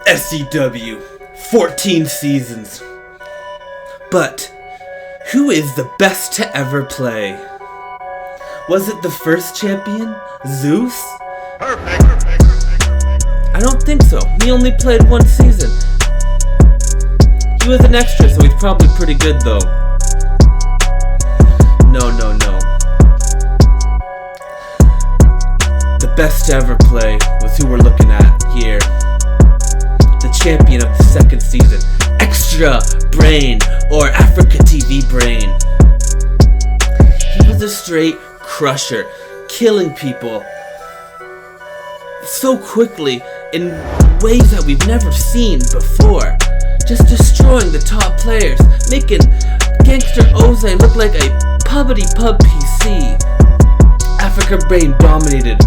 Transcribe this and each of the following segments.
SCW, 14 seasons. But who is the best to ever play? Was it the first champion, Zeus? I don't think so. He only played one season. He was an extra, so he's probably pretty good though. No. The best to ever play was who we're looking at here. The champion of the second season, Extra Brain, or Africa TV Brain. He was a straight crusher, killing people so quickly in ways that we've never seen before. Just destroying the top players, making Gangster Oze look like a pubbity pub PC. Africa Brain dominated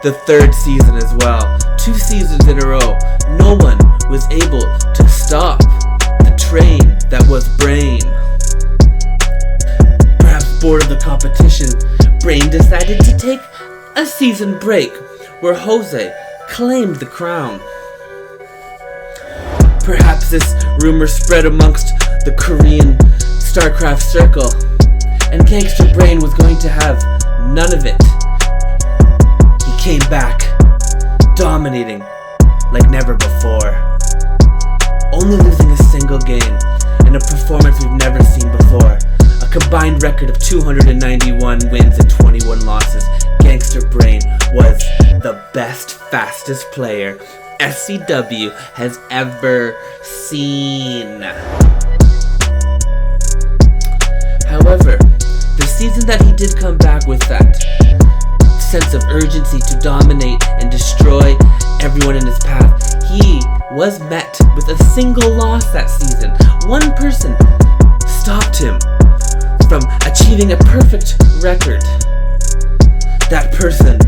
the third season as well. 2 seasons in a row, no one was able to stop the train that was Brain. Perhaps bored of the competition, Brain decided to take a season break where Jose claimed the crown. Perhaps this rumor spread amongst the Korean StarCraft circle, and Gangster Brain was going to have none of it. He came back, dominating like never before, only losing a single game in a performance we've never seen before. A combined record of 291 wins and 21 losses. Gangster Brain was the best, fastest player SCW has ever seen. However, the season that he did come back with that sense of urgency to dominate and destroy everyone in his path, he was met with a single loss that season. One person stopped him from achieving a perfect record. That person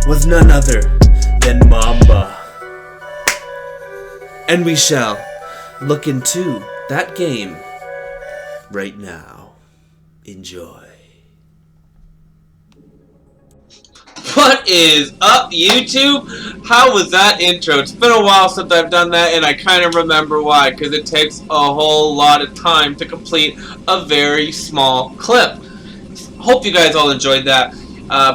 was none other than Mamba. And we shall look into that game right now. Enjoy. What is up, YouTube? How was that intro? It's been a while since I've done that, and I kind of remember why, because it takes a whole lot of time to complete a very small clip. Hope you guys all enjoyed that.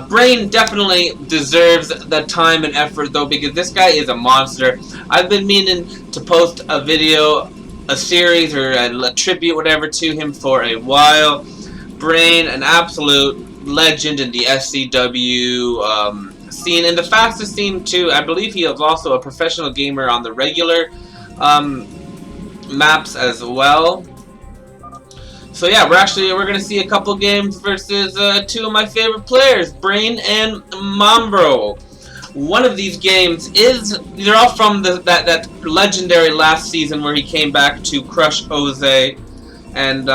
Brain definitely deserves the time and effort though, because this guy is a monster. I've been meaning to post a video, a series, or a tribute, whatever, to him for a while. Brain, an absolute legend in the SCW scene, and the fastest scene too. I believe he is also a professional gamer on the regular maps as well. So yeah, we're gonna see a couple games versus 2 of my favorite players, Brain and Mamba. One of these games they're all from that legendary last season where he came back to crush Oze, and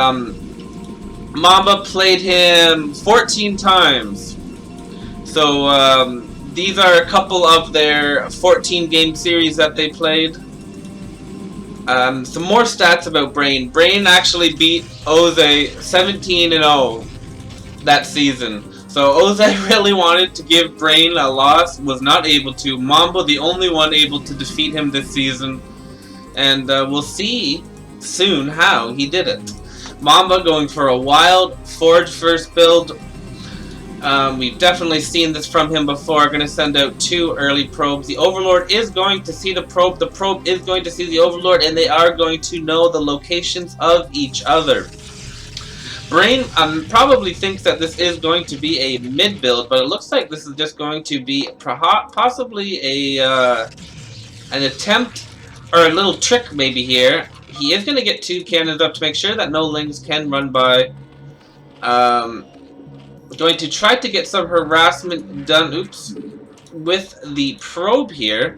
Mamba played him 14 times. So these are a couple of their 14 game series that they played. Some more stats about Brain. Brain actually beat Oze 17-0 that season. So Oze really wanted to give Brain a loss, was not able to. Mamba, the only one able to defeat him this season. And we'll see soon how he did it. Mamba going for a wild Forge first build. We've definitely seen this from him before. Going to send out 2 early probes. The Overlord is going to see the probe is going to see the Overlord, and they are going to know the locations of each other. Brain probably thinks that this is going to be a mid build, but it looks like this is just going to be possibly an attempt, or a little trick maybe here. He is going to get 2 cannons up to make sure that no lings can run by. Going to try to get some harassment done, with the probe here.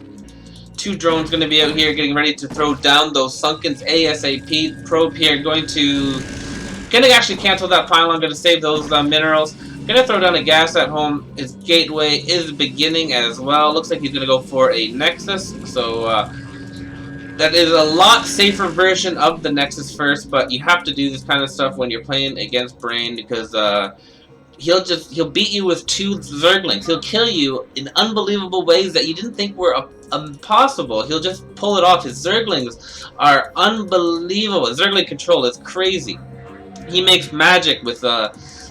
2 drones going to be out here getting ready to throw down those Sunkens ASAP. Probe here going to actually cancel that pylon, going to save those minerals. Going to throw down a gas at home. His gateway is beginning as well. Looks like he's going to go for a Nexus. So that is a lot safer version of the Nexus first, but you have to do this kind of stuff when you're playing against Brain, because he'll beat you with 2 Zerglings. He'll kill you in unbelievable ways that you didn't think were impossible. He'll just pull it off. His Zerglings are unbelievable. Zergling control is crazy. He makes magic with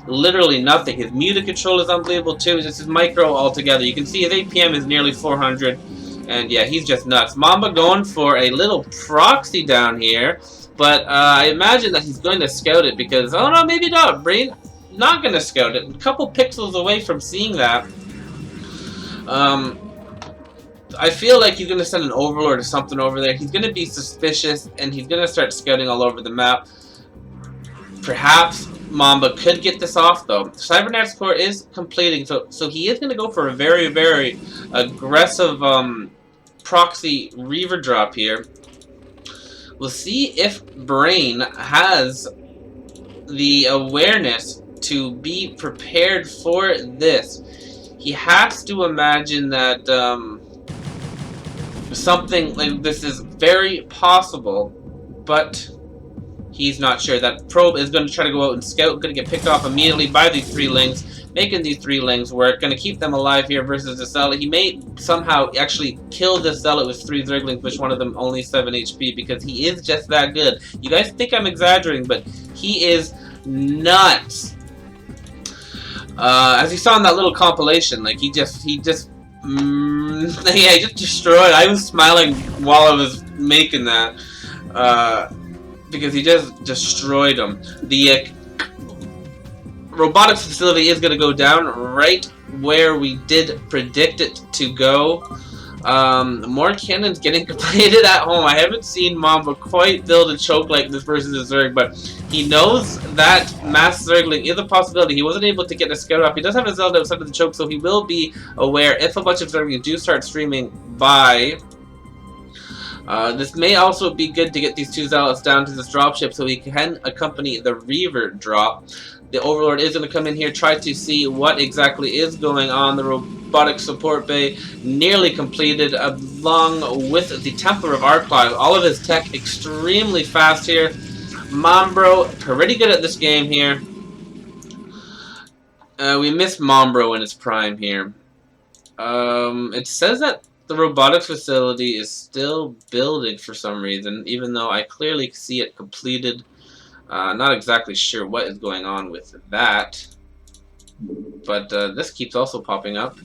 literally nothing. His muta control is unbelievable too. Just his micro altogether. You can see his APM is nearly 400. And yeah, he's just nuts. Mamba going for a little proxy down here. But I imagine that he's going to scout it because, oh no, maybe not. Brain not going to scout it. A couple pixels away from seeing that. I feel like he's going to send an Overlord or something over there. He's going to be suspicious and he's going to start scouting all over the map. Perhaps Mamba could get this off though. Cybernetics core is completing, so he is going to go for a very, very aggressive proxy Reaver drop here. We'll see if Brain has the awareness to be prepared for this. He has to imagine that something like this is very possible, but he's not sure. That probe is going to try to go out and scout, going to get picked off immediately by these 3 lings, making these 3 lings work, going to keep them alive here versus the Zealot. He may somehow actually kill this Zealot with 3 Zerglings, which one of them only 7 HP, because he is just that good. You guys think I'm exaggerating, but he is nuts. As you saw in that little compilation, like he just yeah, he just destroyed. I was smiling while I was making that. Because he just destroyed them. The robotics facility is going to go down right where we did predict it to go. More cannons getting completed at home. I haven't seen Mamba quite build a choke like this versus a Zerg, but he knows that mass Zergling is a possibility. He wasn't able to get a scout up. He does have a Zelda outside of the choke, so he will be aware if a bunch of Zerglings do start streaming by. This may also be good to get these 2 Zealots down to this dropship so he can accompany the Reaver drop. The Overlord is going to come in here, try to see what exactly is going on. The robotic support bay nearly completed, along with the Templar of Arclive. All of his tech extremely fast here. Mambro, pretty good at this game here. We miss Mambro in his prime here. It says that the robotics facility is still building for some reason, even though I clearly see it completed. Not exactly sure what is going on with that. But this keeps also popping up.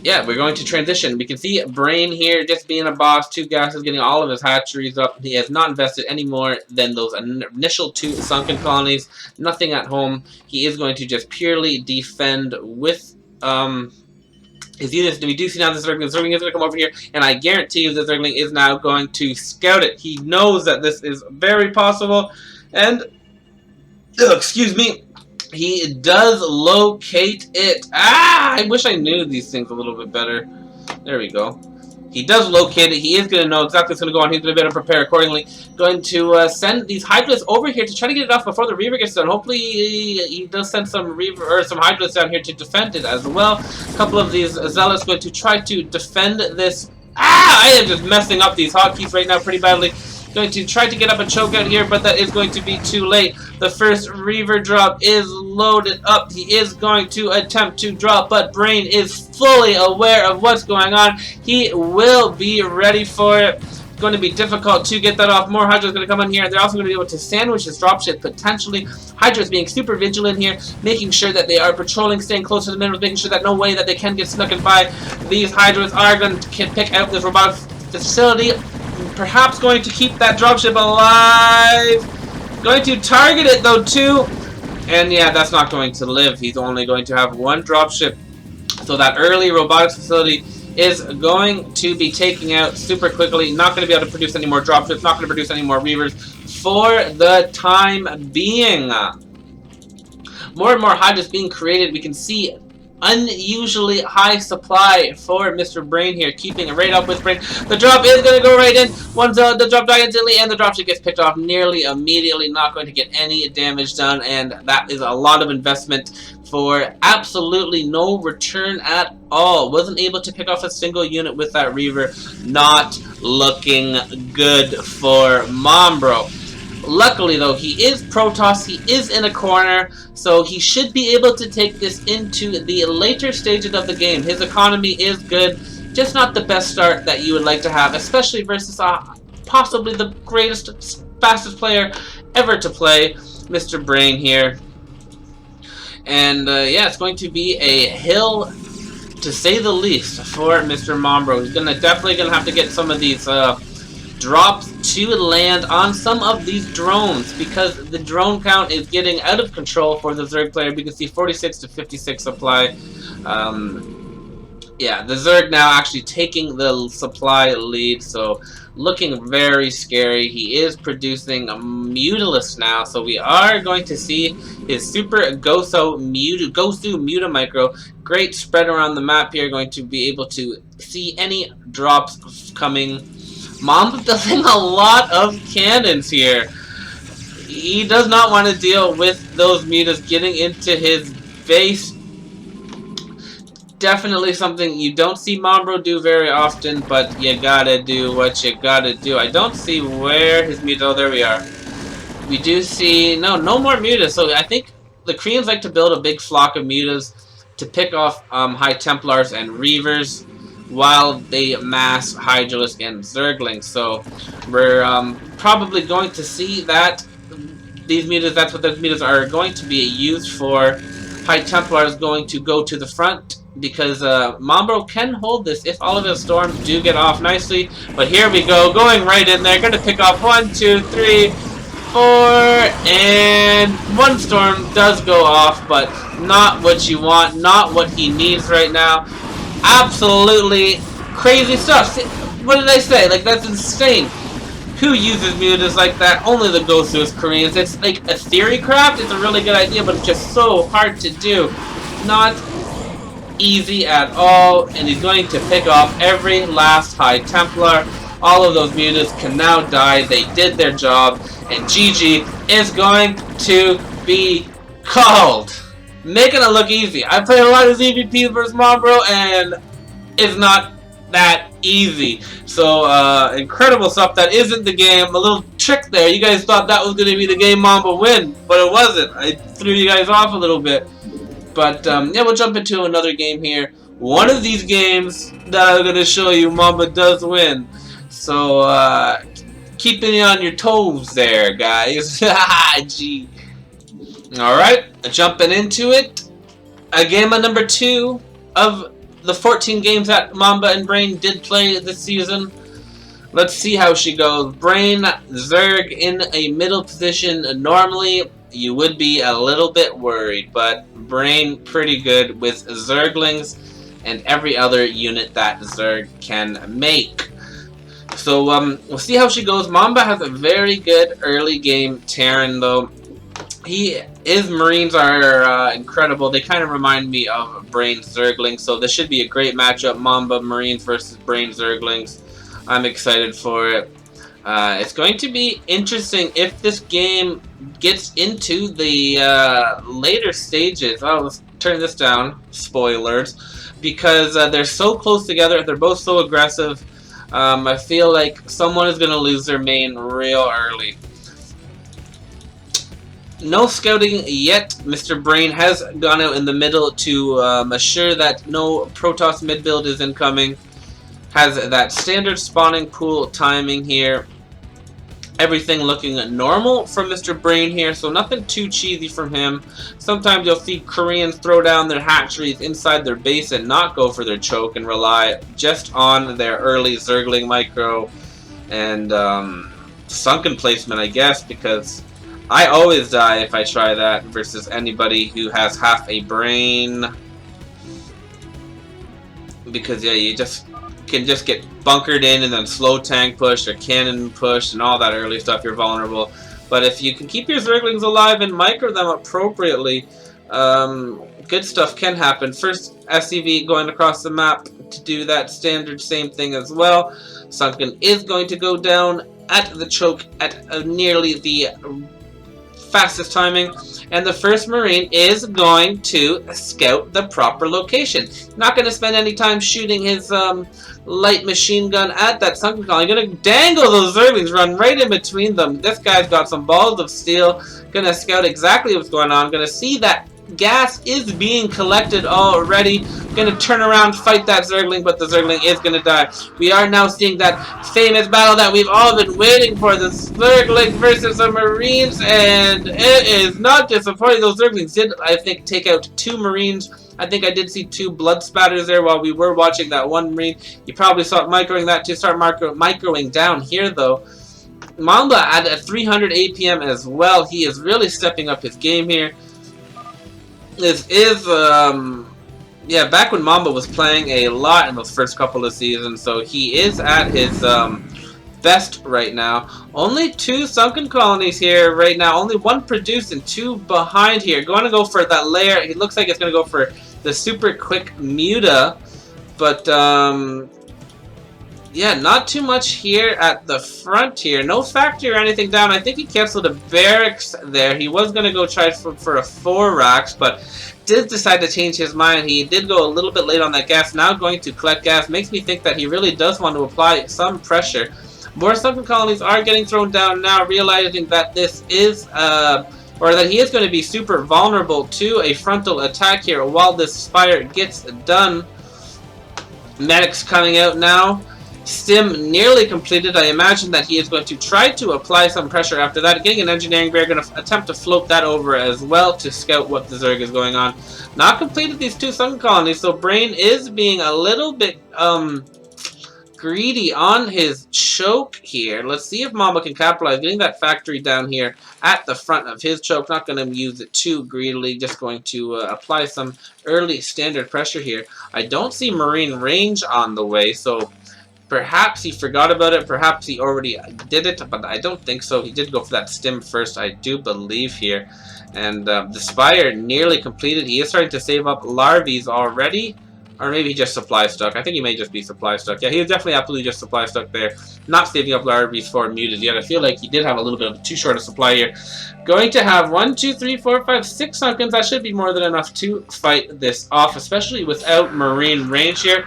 Yeah, we're going to transition. We can see Brain here just being a boss. 2 gases, getting all of his hatcheries up. He has not invested any more than those initial 2 sunken colonies. Nothing at home. He is going to just purely defend with his units. We do see now the Zergling. The Zergling is going to come over here, and I guarantee you the Zergling is now going to scout it. He knows that this is very possible, and excuse me, he does locate it. I wish I knew these things a little bit better. There we go. He does locate it. He is going to know exactly what's going to go on. He's going to be able to prepare accordingly. Going to send these Hydras over here to try to get it off before the Reaver gets done. Hopefully he does send some Reaver or some Hydras down here to defend it as well. A couple of these Zealots going to try to defend this. I am just messing up these hotkeys right now pretty badly. Going to try to get up a choke out here, but that is going to be too late. The first Reaver drop is loaded up. He is going to attempt to drop, but Brain is fully aware of what's going on. He will be ready for it. It's going to be difficult to get that off. More Hydra is going to come in here. They're also going to be able to sandwich his dropship potentially. Hydra is being super vigilant here, making sure that they are patrolling, staying close to the minerals, making sure that no way that they can get snuck in by. These Hydras are going to pick out this robotic facility. Perhaps going to keep that dropship alive. Going to target it though too. And yeah, that's not going to live. He's only going to have 1 dropship. So that early robotics facility is going to be taking out super quickly. Not going to be able to produce any more dropships. Not going to produce any more Reavers for the time being. More and more Hydras being created. We can see unusually high supply for Mr. Brain here, keeping it right up with Brain. The drop is going to go right in. The drop died instantly, and the dropship gets picked off nearly immediately. Not going to get any damage done, and that is a lot of investment for absolutely no return at all. Wasn't able to pick off a single unit with that Reaver. Not looking good for Mambro. Luckily, though, he is Protoss, he is in a corner, so he should be able to take this into the later stages of the game. His economy is good, just not the best start that you would like to have, especially versus possibly the greatest, fastest player ever to play, Mr. Brain here. And yeah, it's going to be a hill, to say the least, for Mr. Mamba. He's definitely gonna have to get some of these drops to land on some of these drones, because the drone count is getting out of control for the Zerg player. We can see 46 to 56 supply. Yeah, the Zerg now actually taking the supply lead, so looking very scary. He is producing a Mutalisk now, so we are going to see his Super Gosu Muta Micro. Great spread around the map here, going to be able to see any drops coming. Mamba building a lot of cannons here. He does not want to deal with those mutas getting into his base. Definitely something you don't see Mamba do very often, but you gotta do what you gotta do. I don't see where his mutas. Oh, there we are. We do see no more mutas. So I think the Koreans like to build a big flock of mutas to pick off High Templars and Reavers, while they mass Hydralisk and Zerglings. So we're probably going to see that these mutas, that's what those mutas are going to be used for. High Templar is going to go to the front, because Mamba can hold this if all of his storms do get off nicely. But here we go, going right in there, going to pick off 1, 2, 3, 4, and one storm does go off, but not what you want, not what he needs right now. Absolutely crazy stuff. See, what did I say? Like, that's insane. Who uses mutas like that? Only the Gosus Koreans. It's like a theory craft. It's a really good idea, but it's just so hard to do. Not easy at all. And he's going to pick off every last High Templar. All of those mutas can now die. They did their job. And GG is going to be called. Making it look easy. I played a lot of ZVP versus Mamba, and it's not that easy. So, incredible stuff. That isn't the game. A little trick there. You guys thought that was going to be the game Mamba win, but it wasn't. I threw you guys off a little bit. But, yeah, we'll jump into another game here. One of these games that I'm going to show you, Mamba does win. So, keeping you on your toes there, guys. Gee. Alright, jumping into it. A game of number 2 of the 14 games that Mamba and Brain did play this season. Let's see how she goes. Brain, Zerg in a middle position. Normally, you would be a little bit worried, but Brain pretty good with Zerglings and every other unit that Zerg can make. So, we'll see how she goes. Mamba has a very good early game Terran, though. His Marines are incredible. They kind of remind me of Brain Zerglings, so this should be a great matchup. Mamba Marines versus Brain Zerglings. I'm excited for it. It's going to be interesting if this game gets into the later stages. Oh, let's turn this down. Spoilers. Because they're so close together. They're both so aggressive. I feel like someone is going to lose their main real early. No scouting yet. Mr. Brain has gone out in the middle to assure that no Protoss mid build is incoming. Has that standard spawning pool timing here. Everything looking normal from Mr. Brain here, so nothing too cheesy from him. Sometimes you'll see Koreans throw down their hatcheries inside their base and not go for their choke and rely just on their early Zergling micro and sunken placement, I guess, because I always die if I try that versus anybody who has half a brain. Because, yeah, you can just get bunkered in and then slow tank push or cannon push and all that early stuff. You're vulnerable. But if you can keep your Zerglings alive and micro them appropriately, good stuff can happen. First, SCV going across the map to do that standard same thing as well. Sunken is going to go down at the choke at nearly the fastest timing. And the first Marine is going to scout the proper location. Not going to spend any time shooting his light machine gun at that sunken colony. Going to dangle those Zerglings, run right in between them. This guy's got some balls of steel. Going to scout exactly what's going on. Going to see that gas is being collected already. Gonna turn around, fight that Zergling, but the Zergling is gonna die. We are now seeing that famous battle that we've all been waiting for, the Zergling versus the Marines, and it is not disappointing. Those Zerglings did, I think, take out 2 Marines. I think I did see 2 blood spatters there while we were watching that one Marine. You probably saw it microing that to start microing down here, though. Mamba at a 300 APM as well. He is really stepping up his game here. This is, yeah, back when Mamba was playing a lot in those first couple of seasons, so he is at his best right now. Only 2 sunken colonies here right now, only 1 produced and 2 behind here. Going to go for that layer. It looks like it's going to go for the super quick Muta, but yeah, not too much here at the front here. No factory or anything down. I think he canceled a barracks there. He was going to go try for a 4 racks, but did decide to change his mind. He did go a little bit late on that gas. Now going to collect gas. Makes me think that he really does want to apply some pressure. More sunken colonies are getting thrown down now, realizing that this is, or that he is going to be super vulnerable to a frontal attack here while this Spire gets done. Medics coming out now. Stim nearly completed. I imagine that he is going to try to apply some pressure after that. Getting an engineering bear, going to attempt to float that over as well to scout what the Zerg is going on. Not completed these 2 sunken colonies, so Brain is being a little bit greedy on his choke here. Let's see if Mamba can capitalize. Getting that factory down here at the front of his choke. Not going to use it too greedily. Just going to apply some early standard pressure here. I don't see Marine range on the way, so perhaps he forgot about it, perhaps he already did it, but I don't think so. He did go for that stim first, I do believe here. And the Spire nearly completed. He is starting to save up larvae already. Or maybe he just supply stuck. I think he may just be supply stuck. Yeah, he was definitely absolutely just supply stuck there. Not saving up larvae for muted yet. I feel like he did have a little bit of too short a supply here. Going to have 1, 2, 3, 4, 5, 6 sunkens. That should be more than enough to fight this off, especially without Marine range here.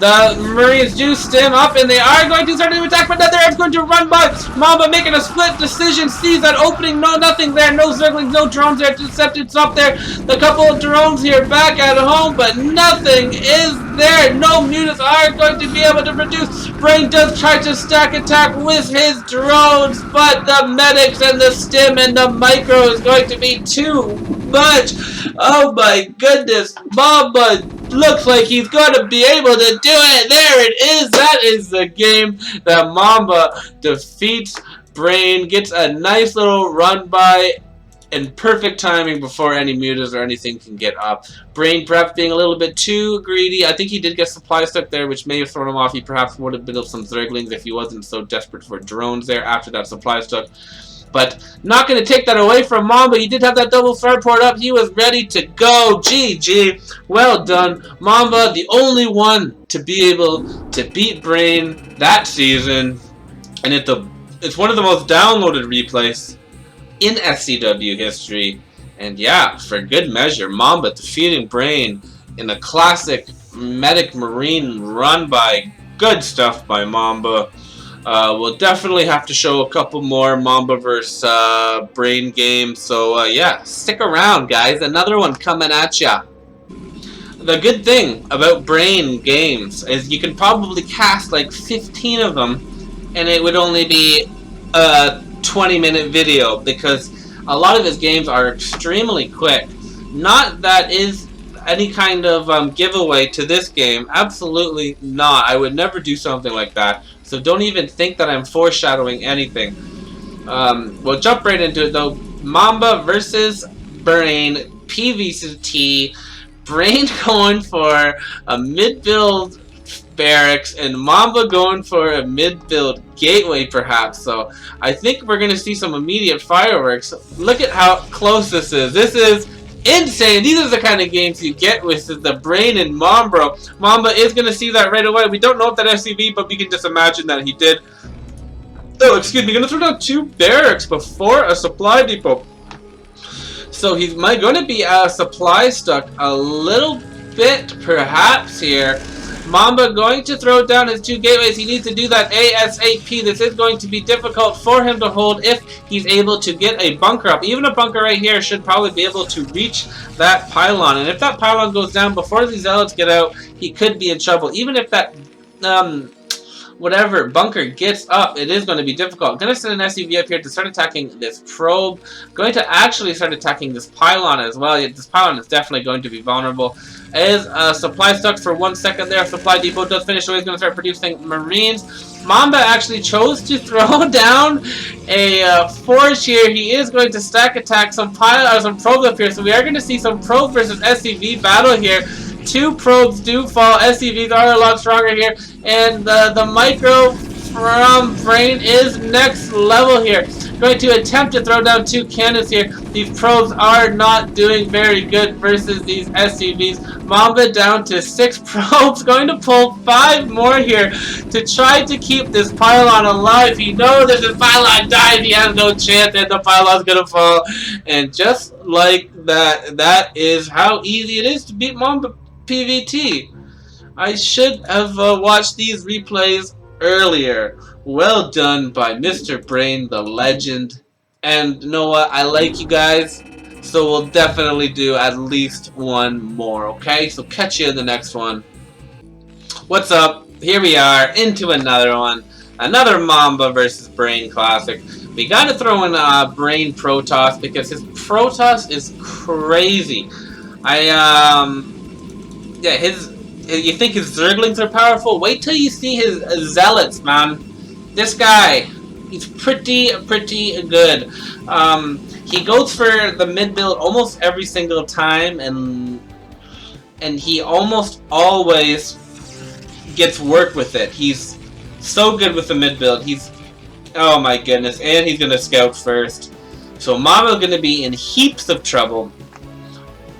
The Marines do stem up, and they are going to start to attack, but another Earth's going to run by. Mamba making a split decision, sees that opening, no, nothing there, no Zerglings, no drones there, intercepted, stop there. The couple of drones here back at home, but nothing is there. No mutants are going to be able to produce. Brain does try to stack attack with his drones, but the medics and the stim and the micro is going to be too much. Oh my goodness, Mamba looks like he's going to be able to do it. There it is. That is the game that Mamba defeats Brain. Gets a nice little run by in perfect timing before any mutas or anything can get up. Brain perhaps being a little bit too greedy. I think he did get supply stuck there, which may have thrown him off. He perhaps would have built some Zerglings if he wasn't so desperate for drones there after that supply stuck. But not going to take that away from Mamba. He did have that double starport up. He was ready to go. GG. Well done. Mamba, the only one to be able to beat Brain that season. And it's one of the most downloaded replays in SCW history. And yeah, for good measure, Mamba defeating Brain in a classic Medic Marine run by. Good stuff by Mamba. We'll definitely have to show a couple more Mamba vs. Brain games, so yeah, stick around, guys. Another one coming at ya. The good thing about Brain games is you can probably cast like 15 of them, and it would only be a 20-minute video, because a lot of his games are extremely quick. Not that is any kind of giveaway to this game. Absolutely not. I would never do something like that. So don't even think that I'm foreshadowing anything. We'll jump right into it though. Mamba versus Brain, PvT. Brain going for a mid-build barracks and Mamba going for a mid-build gateway perhaps. So I think we're going to see some immediate fireworks. Look at how close this is. This is insane. These are the kind of games you get with the Brain and Mamba. Mamba is going to see that right away. We don't know if that SCV, but we can just imagine that he did. Oh, excuse me. Going to throw down 2 barracks before a supply depot. So he's going to be supply stuck a little bit, perhaps, here. Mamba going to throw down his 2 gateways. He needs to do that ASAP. This is going to be difficult for him to hold if he's able to get a bunker up. Even a bunker right here should probably be able to reach that pylon. And if that pylon goes down before these zealots get out, he could be in trouble. Even if that whatever bunker gets up, it is going to be difficult. I'm going to send an SUV up here to start attacking this probe. Going to actually start attacking this pylon as well. This pylon is definitely going to be vulnerable. Is supply stuck for 1 second there. Supply depot does finish, so he's going to start producing Marines. Mamba actually chose to throw down a forge here. He is going to stack attack some probes up here, so we are going to see some probe versus SCV battle here. 2 probes do fall. SCVs are a lot stronger here, and the micro from Brain is next level here. Going to attempt to throw down 2 cannons here. These probes are not doing very good versus these SCVs. Mamba down to 6 probes. Going to pull 5 more here to try to keep this pylon alive. He knows if this pylon dies, he has no chance and the pylon's gonna fall. And just like that, that is how easy it is to beat Mamba PVT. I should have watched these replays earlier. Well done by Mr. Brain, the legend. And you know what? I like you guys, so we'll definitely do at least one more, okay? So catch you in the next one. What's up? Here we are, into another one. Another Mamba versus Brain Classic. We gotta throw in Brain Protoss because his Protoss is crazy. Yeah, you think his Zerglings are powerful? Wait till you see his Zealots, man. This guy, he's pretty good. He goes for the mid build almost every single time, and he almost always gets work with it. He's so good with the mid build. Oh my goodness, and he's gonna scout first. So Mamba's gonna be in heaps of trouble,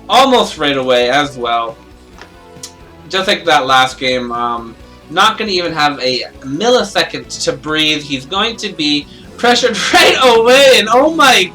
almost right away as well. Just like that last game, not going to even have a millisecond to breathe. He's going to be pressured right away, and oh my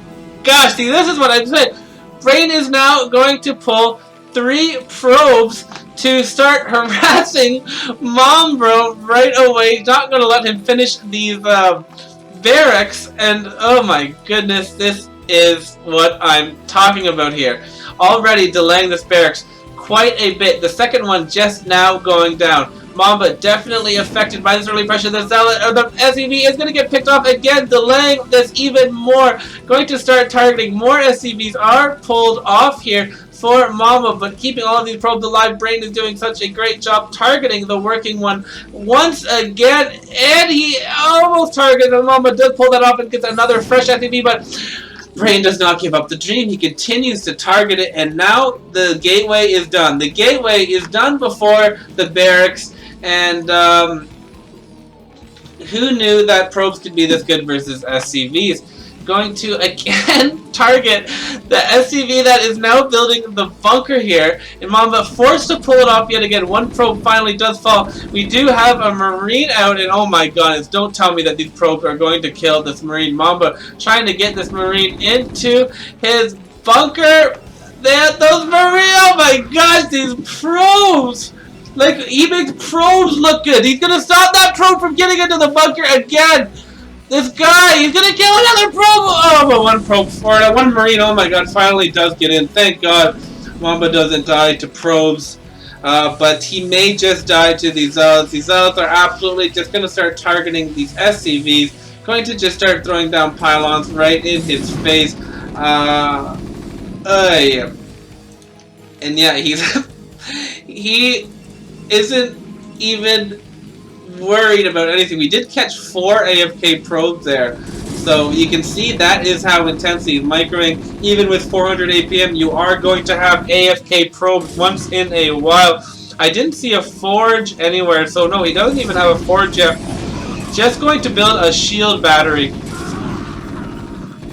gosh, see, this is what I said. Brain is now going to pull 3 probes to start harassing Mamba right away. He's not going to let him finish these barracks, and oh my goodness, this is what I'm talking about here. Already delaying this barracks quite a bit. The second one just now going down. Mamba definitely affected by this early pressure. The Zealot, or the SCV is going to get picked off again, delaying this even more. Going to start targeting. More SCVs are pulled off here for Mamba, but keeping all of these probes alive. Brain is doing such a great job targeting the working one once again, and he almost targeted. And Mamba does pull that off and gets another fresh SCV, but Brain does not give up the dream. He continues to target it, and now the gateway is done. The gateway is done before the barracks, and who knew that probes could be this good versus SCVs? Going to again target the SCV that is now building the bunker here, and Mamba forced to pull it off yet again. 1 probe finally does fall. We do have a Marine out, and oh my goodness, don't tell me that these probes are going to kill this Marine. Mamba trying to get this Marine into his bunker. Those Marine, oh my gosh, these probes! Like, he makes probes look good. He's gonna stop that probe from getting into the bunker again. This guy, he's gonna kill another probe! Oh, but 1 probe for it. 1 Marine, oh my god, finally does get in. Thank god Mamba doesn't die to probes. But he may just die to these Zealots. These Zealots are absolutely just gonna start targeting these SCVs. Going to just start throwing down pylons right in his face. Yeah. And yeah, he isn't even worried about anything. We did catch 4 AFK probes there, so you can see that is how intense he's microing. Even with 400 APM, you are going to have AFK probes once in a while. I didn't see a forge anywhere, so no, he doesn't even have a forge yet. Just going to build a shield battery.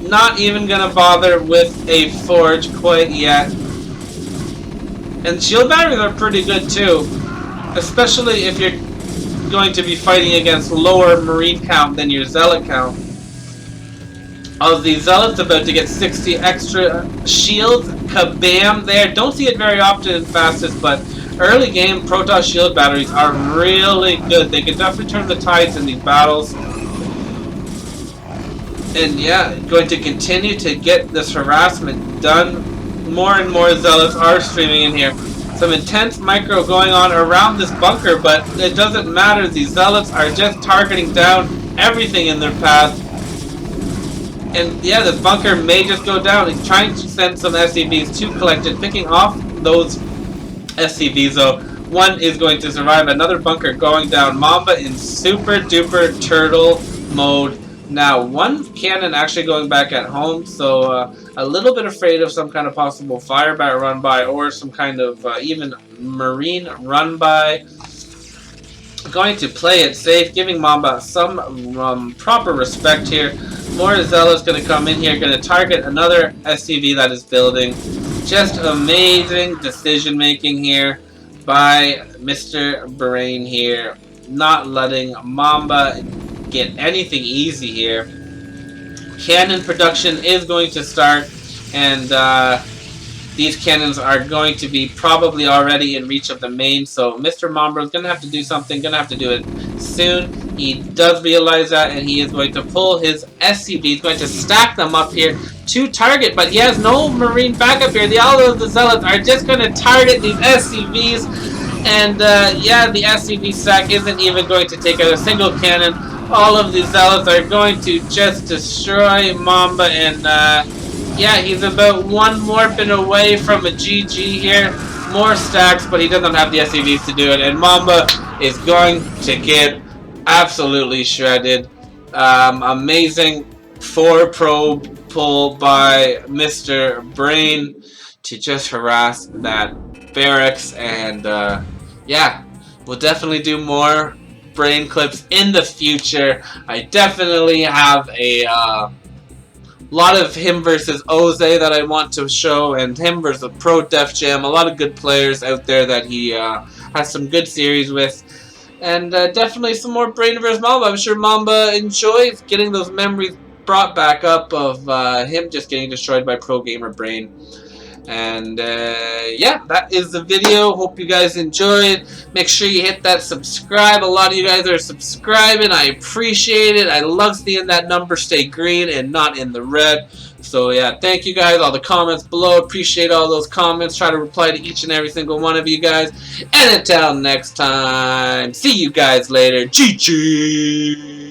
Not even gonna bother with a forge quite yet. And shield batteries are pretty good too, especially if you're going to be fighting against lower Marine count than your Zealot count. of the Zealots, about to get 60 extra shields. Kabam there. Don't see it very often in Fastest, but early game Protoss shield batteries are really good. They can definitely turn the tides in these battles. And yeah, going to continue to get this harassment done. More and more Zealots are streaming in here. Some intense micro going on around this bunker, but it doesn't matter. These Zealots are just targeting down everything in their path. And yeah, this bunker may just go down. He's trying to send some SCVs to collect it, picking off those SCVs though. One is going to survive. Another bunker going down. Mamba in super duper turtle mode. Now, one cannon actually going back at home, so a little bit afraid of some kind of possible fire run by, or some kind of even marine run by. Going to play it safe, giving Mamba some proper respect here. More Zealots going to come in here, going to target another SCV that is building. Just amazing decision making here by Mr. Brain here, not letting Mamba get anything easy here. Cannon production is going to start, and these cannons are going to be probably already in reach of the main, so Mr. Mamba is going to have to do something, going to have to do it soon. He does realize that, and he is going to pull his SCV. He's going to stack them up here to target, but he has no marine backup here. All of the Zealots are just going to target these SCVs, and yeah, the SCV stack isn't even going to take out a single cannon. All of these Zealots are going to just destroy Mamba, and yeah, he's about one morphin away from a GG here. More stacks, but he doesn't have the SCVs to do it, and Mamba is going to get absolutely shredded. Amazing 4-probe pull by Mr. Brain to just harass that barracks, and yeah, we'll definitely do more Brain clips in the future. I definitely have a lot of him versus Oze that I want to show, and him versus Pro Def Jam. A lot of good players out there that he has some good series with. And definitely some more Brain versus Mamba. I'm sure Mamba enjoys getting those memories brought back up of him just getting destroyed by Pro Gamer Brain. And yeah, that is the video. Hope you guys enjoyed. Make sure you hit that subscribe. A lot of you guys are subscribing. I appreciate it. I love seeing that number stay green and not in the red. So yeah, thank you guys. All the comments below, appreciate all those comments. Try to reply to each and every single one of you guys. And until next time, see you guys later. GG.